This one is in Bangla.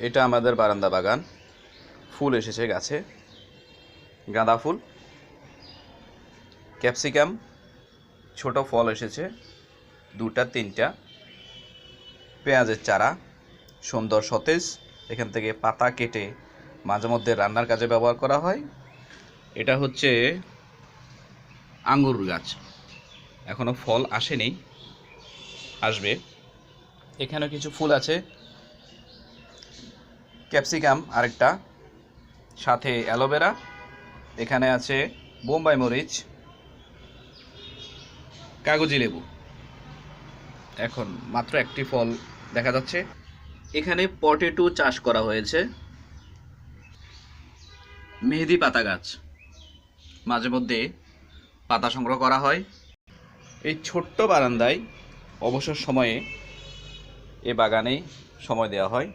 এটা আমাদের বারান্দা বাগান। ফুল এসেছে গাছে, গাঁদা ফুল, ক্যাপসিকাম, ছোট ফল এসেছে 2-3টা, পেঁয়াজের চারা সুন্দর সতেজ। এখান থেকে পাতা কেটে মাঝে মধ্যে রান্নার কাজে ব্যবহার করা হয়। এটা হচ্ছে আঙ্গুর গাছ, এখনো ফল আসেনি, আসবে। এখানে কিছু ফুল আছে, ক্যাপসিকাম আরেকটা, সাথে অ্যালোভেরা। এখানে আছে বোম্বাই মরিচ, কাগজি লেবু। এখন মাত্র একটি ফল দেখা যাচ্ছে। এখানে পটেটো চাষ করা হয়েছে, মেহেদি পাতা গাছ, মাঝে মধ্যে পাতা সংগ্রহ করা হয়। এই ছোট্ট বারান্দায় অবসর সময়ে এ বাগানেই সময় দেওয়া হয়।